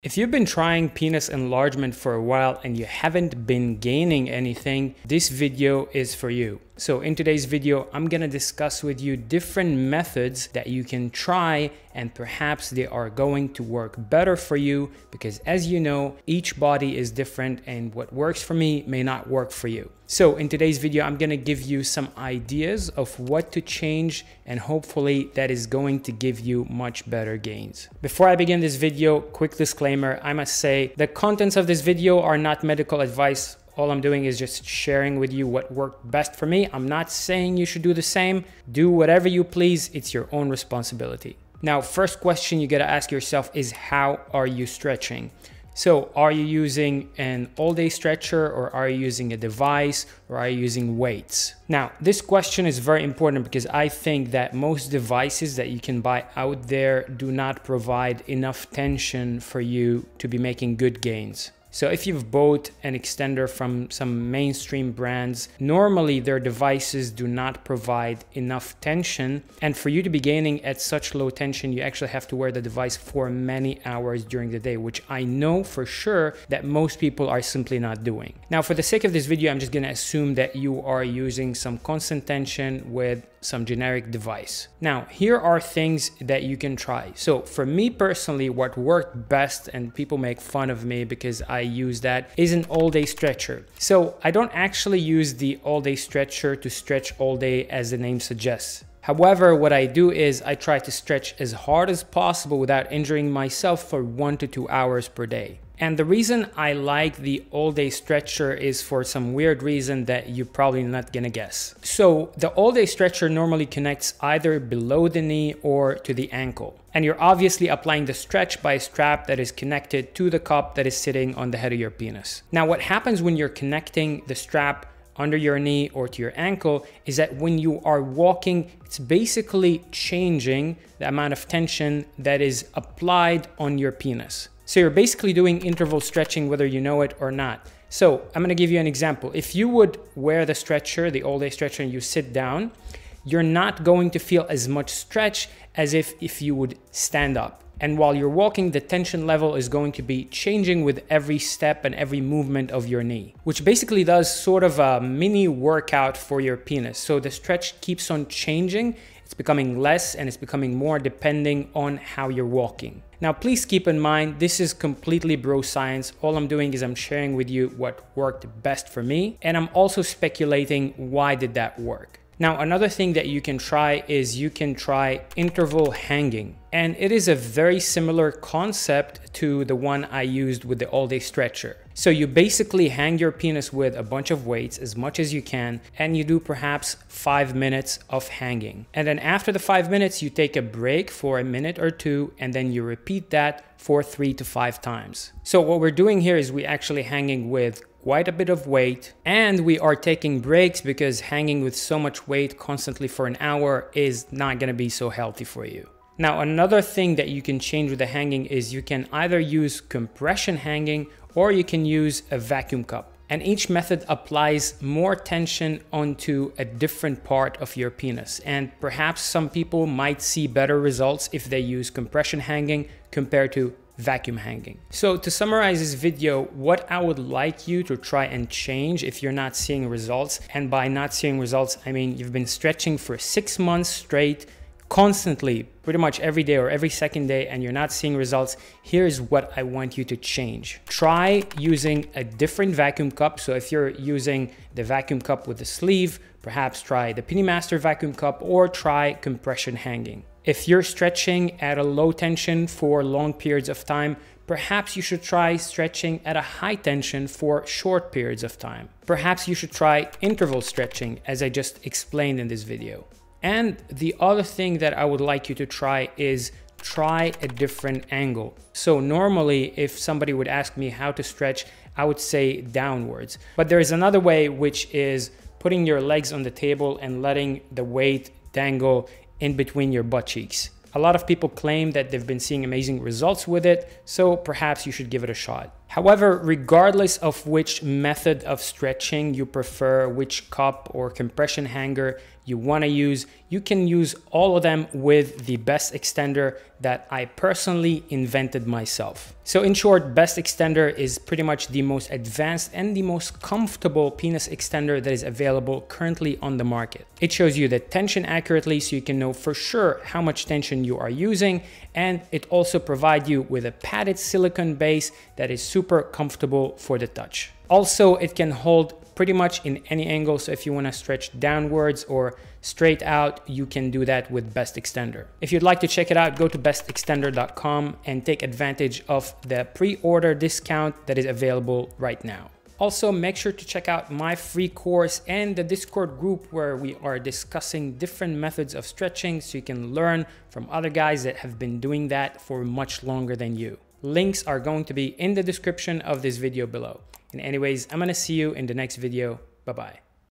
If you've been trying penis enlargement for a while and you haven't been gaining anything, this video is for you. So in today's video, I'm gonna discuss with you different methods that you can try, and perhaps they are going to work better for you because, as you know, each body is different and what works for me may not work for you. So in today's video, I'm gonna give you some ideas of what to change, and hopefully that is going to give you much better gains. Before I begin this video, quick disclaimer, I must say the contents of this video are not medical advice. All I'm doing is just sharing with you what worked best for me. I'm not saying you should do the same. Do whatever you please. It's your own responsibility. Now, first question you gotta ask yourself is, how are you stretching? So are you using an all-day stretcher, or are you using a device, or are you using weights? Now, this question is very important because I think that most devices that you can buy out there do not provide enough tension for you to be making good gains. So if you've bought an extender from some mainstream brands, normally their devices do not provide enough tension. And for you to be gaining at such low tension, you actually have to wear the device for many hours during the day, which I know for sure that most people are simply not doing. Now, for the sake of this video, I'm just gonna assume that you are using some constant tension with some generic device. Now, here are things that you can try. So for me personally, what worked best, and people make fun of me because I use that, is an all-day stretcher. So I don't actually use the all-day stretcher to stretch all day as the name suggests. However, what I do is I try to stretch as hard as possible without injuring myself for 1 to 2 hours per day. And the reason I like the all-day stretcher is for some weird reason that you're probably not gonna guess. So the all-day stretcher normally connects either below the knee or to the ankle. And you're obviously applying the stretch by a strap that is connected to the cup that is sitting on the head of your penis. Now, what happens when you're connecting the strap under your knee or to your ankle is that when you are walking, it's basically changing the amount of tension that is applied on your penis. So you're basically doing interval stretching whether you know it or not. So I'm gonna give you an example. If you would wear the stretcher, the all-day stretcher, and you sit down, you're not going to feel as much stretch as if you would stand up. And while you're walking, the tension level is going to be changing with every step and every movement of your knee, which basically does sort of a mini workout for your penis. So the stretch keeps on changing. It's becoming less and it's becoming more depending on how you're walking. Now, please keep in mind, this is completely bro science. All I'm doing is I'm sharing with you what worked best for me. And I'm also speculating why did that work. Now, another thing that you can try is you can try interval hanging. And it is a very similar concept to the one I used with the all-day stretcher. So you basically hang your penis with a bunch of weights as much as you can, and you do perhaps 5 minutes of hanging. And then after the 5 minutes, you take a break for a minute or two, and then you repeat that for 3 to 5 times. So what we're doing here is we actually hanging with quite a bit of weight, and we are taking breaks because hanging with so much weight constantly for an hour is not gonna be so healthy for you. Now, another thing that you can change with the hanging is you can either use compression hanging or you can use a vacuum cup. And each method applies more tension onto a different part of your penis. And perhaps some people might see better results if they use compression hanging compared to vacuum hanging. So to summarize this video, what I would like you to try and change if you're not seeing results, and by not seeing results, I mean you've been stretching for 6 months straight, constantly, pretty much every day or every second day, and you're not seeing results, here's what I want you to change. Try using a different vacuum cup. So if you're using the vacuum cup with the sleeve, perhaps try the Penile Master vacuum cup, or try compression hanging. If you're stretching at a low tension for long periods of time, perhaps you should try stretching at a high tension for short periods of time. Perhaps you should try interval stretching, as I just explained in this video. And the other thing that I would like you to try is try a different angle. So normally, if somebody would ask me how to stretch, I would say downwards. But there is another way, which is putting your legs on the table and letting the weight dangle in between your butt cheeks. A lot of people claim that they've been seeing amazing results with it, so perhaps you should give it a shot. However, regardless of which method of stretching you prefer, which cup or compression hanger you want to use, you can use all of them with the Best Extender that I personally invented myself. So in short, Best Extender is pretty much the most advanced and the most comfortable penis extender that is available currently on the market. It shows you the tension accurately so you can know for sure how much tension you are using, and it also provides you with a padded silicone base that is super comfortable for the touch. Also, it can hold pretty much in any angle, so if you want to stretch downwards or straight out, you can do that with Best Extender. If you'd like to check it out, go to bestextender.com and take advantage of the pre-order discount that is available right now. Also, make sure to check out my free course and the Discord group where we are discussing different methods of stretching so you can learn from other guys that have been doing that for much longer than you. Links are going to be in the description of this video below. And anyways, I'm gonna see you in the next video. Bye-bye.